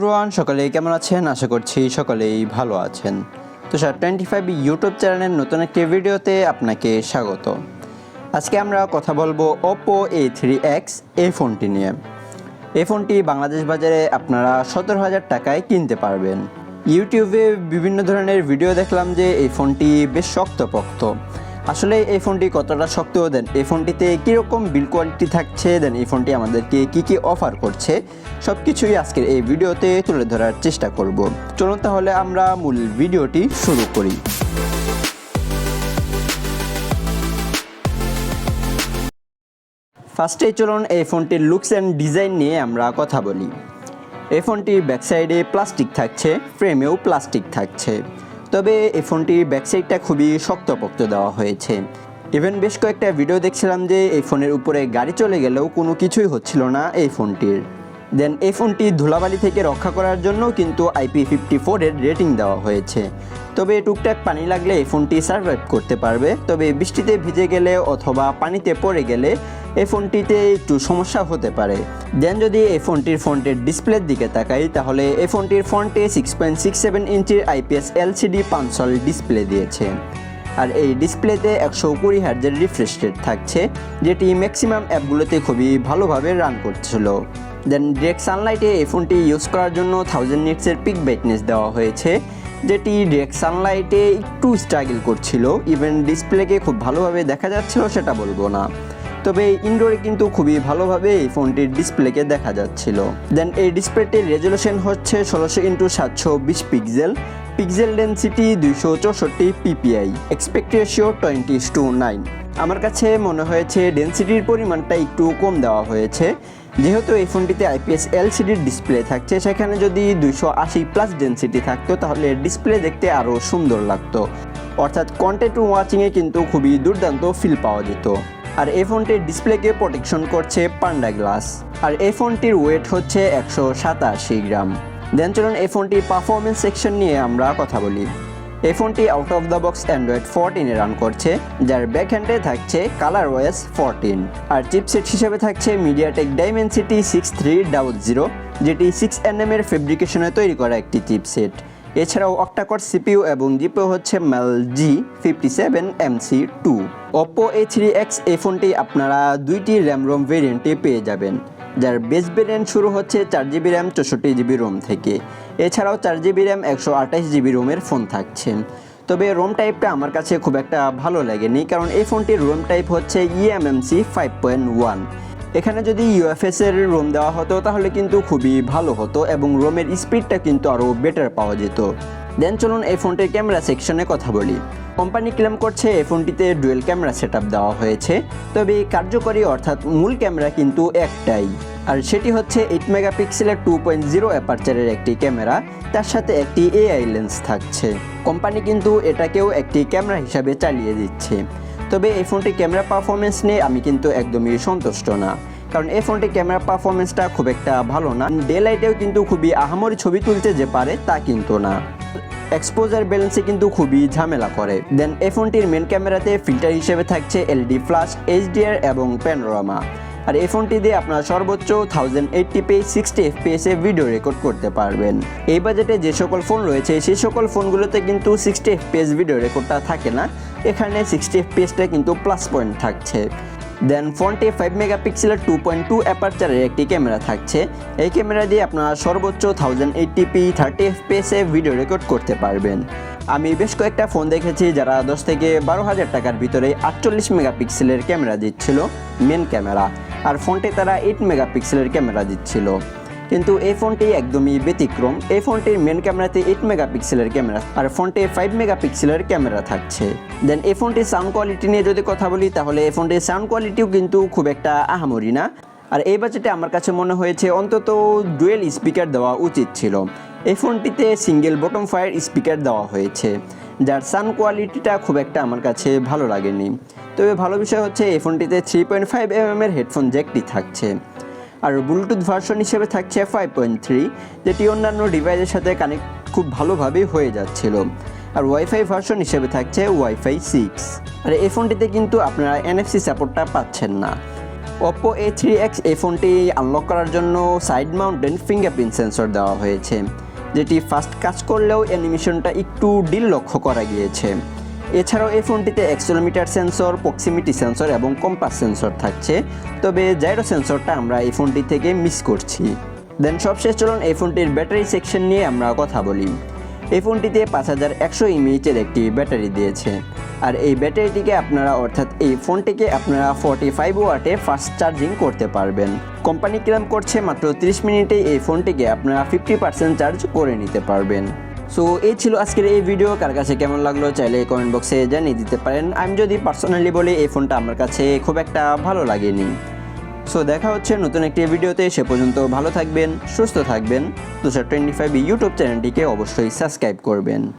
Everyone, সকলেই কেমন আছেন? আশা করছি সকলেই ভালো আছেন। তুষার 25 ইউটিউব চ্যানেলের নতুন একটি ভিডিওতে আপনাকে স্বাগত। আজকে আমরা কথা বলবো Oppo A3X এই ফোনটি নিয়ে। এই ফোনটি বাংলাদেশ বাজারে আপনারা 17,000 টাকায় কিনতে পারবেন। ইউটিউবে বিভিন্ন ধরনের ভিডিও দেখলাম যে এই ফোনটি বেশ শক্তপোক্ত। আসলে এই ফোনটি কতটা শক্ত, দেন এই ফোনটিতে কীরকম বিল্ড কোয়ালিটি থাকছে, দেন এই ফোনটি আমাদেরকে কী অফার করছে, সব কিছুই আজকের এই ভিডিওতে তুলে ধরার চেষ্টা করব। চলুন তাহলে আমরা মূল ভিডিওটি শুরু করি। ফার্স্টে চলুন এই ফোনটির লুকস অ্যান্ড ডিজাইন নিয়ে আমরা কথা বলি। এই ফোনটির ব্যাকসাইডে প্লাস্টিক থাকছে, ফ্রেমেও প্লাস্টিক থাকছে, তবে এই ফোনটির ব্যাকসাইডটা খুবই শক্তপোক্ত দেওয়া হয়েছে। ইভেন বেশ কয়েকটা ভিডিও দেখছিলাম যে এই ফোনের উপরে গাড়ি চলে গেলেও কোনো কিছুই হচ্ছিল না এই ফোনটির। দেন এই ফোনটি ধুলাবালি থেকে রক্ষা করার জন্য কিন্তু IP54 এর রেটিং দেওয়া হয়েছে। তবে টুকটাক পানি লাগলে এই ফোনটি সার্ভাইভ করতে পারবে, তবে বৃষ্টিতে ভিজে গেলে অথবা পানিতে পড়ে গেলে এই ফোনটিতে একটু সমস্যা হতে পারে। দেন যদি এই ফোনটির ফ্রন্টের ডিসপ্লের দিকে তাকাই, তাহলে এই ফোনটির ফ্রন্টে 6.67 ইঞ্চির IPS LCD পাঞ্চল ডিসপ্লে দিয়েছে। আর এই ডিসপ্লেতে 120 হার্জের রিফ্রেশ রেট থাকছে, যেটি ম্যাক্সিমাম অ্যাপগুলোতে খুবই ভালোভাবে রান করছিল। দেন ডিরেক্ট সানলাইটে এই ফোনটি ইউজ করার জন্য 1000 নিটসের পিক ব্রাইটনেস দেওয়া হয়েছে, যেটি ডিরেক্ট সানলাইটে একটু স্ট্রাগল করছিল। ইভেন ডিসপ্লেকে খুব ভালোভাবে দেখা যাচ্ছিল সেটা বলবো না, তবে ইনডোরে কিন্তু খুবই ভালোভাবে এই ফোনটির ডিসপ্লেকে দেখা যাচ্ছিল। দেন এই ডিসপ্লেটির রেজলিউশন হচ্ছে 16x720 pixel, pixel density 264 ppi, expect ratio 20:9। আমার কাছে মনে হয়েছে ডেন্সিটির পরিমাণটা একটু কম দেওয়া হয়েছে। যেহেতু এই ফোনটিতে IPS LCD ডিসপ্লে থাকছে, সেখানে যদি 280+ ডেন্সিটি থাকতো তাহলে ডিসপ্লে দেখতে আরও সুন্দর লাগতো, অর্থাৎ কন্টেন্ট ওয়াচিংয়ে কিন্তু খুবই দুর্দান্ত ফিল পাওয়া যেত। আর এই ফোনটির ডিসপ্লেকে প্রোটেকশন করছে পান্ডা গ্লাস। আর এই ফোনটির ওয়েট হচ্ছে 187 গ্রাম। দেন চলুন এই ফোনটির পারফরমেন্স সেকশন নিয়ে আমরা কথা বলি। এই ফোনটি out of the box Android 14-এ রান করছে, যার ব্যাকহ্যান্ডে থাকছে ColorOS 14। আর চিপসেট হিসেবে থাকছে MediaTek Dimensity 6300, যেটি 6nm এর ফেব্রিকেশনে তৈরি করা একটি চিপসেট। এছাড়াও অক্টাকোর CPU এবং জিপিইউ হচ্ছে MEL G57MC2। Oppo A3X এই ফোনটি আপনারা দুইটি RAM-ROM ভেরিয়েন্টে পেয়ে যাবেন, যার বেস ভেরিয়েন্ট শুরু হচ্ছে 4GB RAM 64GB ROM থেকে। এছাড়াও 4GB RAM 128GB ROM-এর ফোন থাকছে। তবে রোম টাইপটা আমার কাছে খুব একটা ভালো লাগেনি, কারণ এই ফোনটির রোম টাইপ হচ্ছে eMMC 5.1। এখানে যদি UFS এর রোম দেওয়া হতো তাহলে কিন্তু খুবই ভালো হতো এবং রোমের স্পিডটা কিন্তু আরও বেটার পাওয়া যেত। দেন চলুন এই ফোনটির ক্যামেরা সেকশনে কথা বলি। কোম্পানি ক্লেম করছে এই ফোনটিতে ডুয়েল ক্যামেরা সেটআপ দেওয়া হয়েছে, তবে কার্যকরী অর্থাৎ মূল ক্যামেরা কিন্তু একটাই, আর সেটি হচ্ছে 8 মেগাপিক্সেলের 2.0 অ্যাপারচারের একটি ক্যামেরা, তার সাথে একটি AI লেন্স থাকছে। কোম্পানি কিন্তু এটাকেও একটি ক্যামেরা হিসাবে চালিয়ে দিচ্ছে। তবে এই ফোনটির ক্যামেরা পারফরমেন্স নিয়ে আমি কিন্তু একদমই সন্তুষ্ট না, কারণ এই ফোনটির ক্যামেরা পারফরমেন্সটা খুব একটা ভালো না। ডে লাইটেও কিন্তু খুবই আহামরি ছবি তুলতে যে পারে তা কিন্তু না, এক্সপোজার ব্যালেন্সে কিন্তু খুবই ঝামেলা করে। দেন এই ফোনটির মেন ক্যামেরাতে ফিল্টার হিসেবে থাকছে LED ফ্ল্যাশ, HDR এবং প্যানোরামা। আর এই ফোনটি দিয়ে আপনারা সর্বোচ্চ 1080p 60 fps এ ভিডিও রেকর্ড করতে পারবেন। এই বাজেটে যে সকল ফোন রয়েছে সেই সকল ফোনগুলোতে কিন্তু 60 fps ভিডিও রেকর্ডটা থাকে না, এখানে 60 fpsটা কিন্তু প্লাস পয়েন্ট থাকছে। দেন ফোনটি 5 মেগাপিক্সেলের 2.2 অ্যাপারচারের একটি ক্যামেরা থাকছে। এই ক্যামেরা দিয়ে আপনারা সর্বোচ্চ 1080p 30 fps এ ভিডিও রেকর্ড করতে পারবেন। আমি বেশ কয়েকটা ফোন দেখেছি যারা 10 থেকে 12,000 টাকার ভিতরে 48 মেগাপিক্সেলের ক্যামেরা দিচ্ছিল মেন ক্যামেরা, আর ফোনটি তারা 8 মেগাপিক্সেলের ক্যামেরা দিচ্ছিল। কিন্তু এই ফোনটি একদমই ব্যতিক্রম। এই ফোনটির মেন ক্যামেরাতে 8 মেগাপিক্সেলের ক্যামেরা আর ফোনটি 5 মেগাপিক্সেলের ক্যামেরা থাকছে। দেন এই ফোনটির সাউন্ড কোয়ালিটি নিয়ে যদি কথা বলি, তাহলে এই ফোনটির সাউন্ড কোয়ালিটিও কিন্তু খুব একটা আহামরি না। আর এই বাজেটে আমার কাছে মনে হয়েছে অন্তত ডুয়েল স্পিকার দেওয়া উচিত ছিল। এই ফোনটিতে সিঙ্গেল বটম ফায়ার স্পিকার দেওয়া হয়েছে, যার সাউন্ড কোয়ালিটিটা খুব একটা আমার কাছে ভালো লাগেনি। তবে ভালো বিষয় হচ্ছে এই ফোনটিতে 3.5mm এর হেডফোন জ্যাকটি থাকছে। আর ব্লুটুথ ভার্সন হিসেবে থাকছে 5.3, যেটি অন্যান্য ডিভাইসের সাথে কানেক্ট খুব ভালোভাবেই হয়ে যাচ্ছিল। আর ওয়াইফাই ভার্সন হিসেবে থাকছে Wi-Fi 6। আর এই ফোনটিতে কিন্তু আপনারা NFC সাপোর্টটা পাচ্ছেন না। Oppo A3X এই ফোনটি আনলক করার জন্য সাইড মাউন্টেন ফিঙ্গারপ্রিন্ট সেন্সর দেওয়া হয়েছে, যেটি ফাস্ট কাজ করলেও অ্যানিমেশনটা একটু ডিল লক্ষ্য করা গিয়েছে। এছাড়াও এই ফোনটিতে অ্যাক্সেলোমিটার সেন্সর, প্রক্সিমিটি সেন্সর এবং কম্পাস সেন্সর থাকছে, তবে জাইরো সেন্সরটা আমরা এই ফোনটি থেকে মিস করছি। দেন সবশেষ চলুন এই ফোনটির ব্যাটারি সেকশন নিয়ে আমরা কথা বলি। এই ফোনটিতে 5100 mAh-এর একটি ব্যাটারি দিয়েছে, আর এই ব্যাটারিটিকে আপনারা অর্থাৎ এই ফোনটিকে আপনারা 45 ওয়াটে ফাস্ট চার্জিং করতে পারবেন। কোম্পানি ক্লেম করছে মাত্র 30 মিনিটেই এই ফোনটিকে আপনারা 50% চার্জ করে নিতে পারবেন। সো এই ছিল আজকের এই ভিডিও। কার কাছে কেমন লাগলো চাইলে কমেন্ট বক্সে জানিয়ে দিতে পারেন। আমি যদি পার্সোনালি বলি, এই ফোনটা আমার কাছে খুব একটা ভালো লাগেনি। সো দেখা হচ্ছে নতুন একটি ভিডিওতে, সে পর্যন্ত ভালো থাকবেন, সুস্থ থাকবেন। তুষার 25 ইউটিউব চ্যানেলটিকে অবশ্যই সাবস্ক্রাইব করবেন।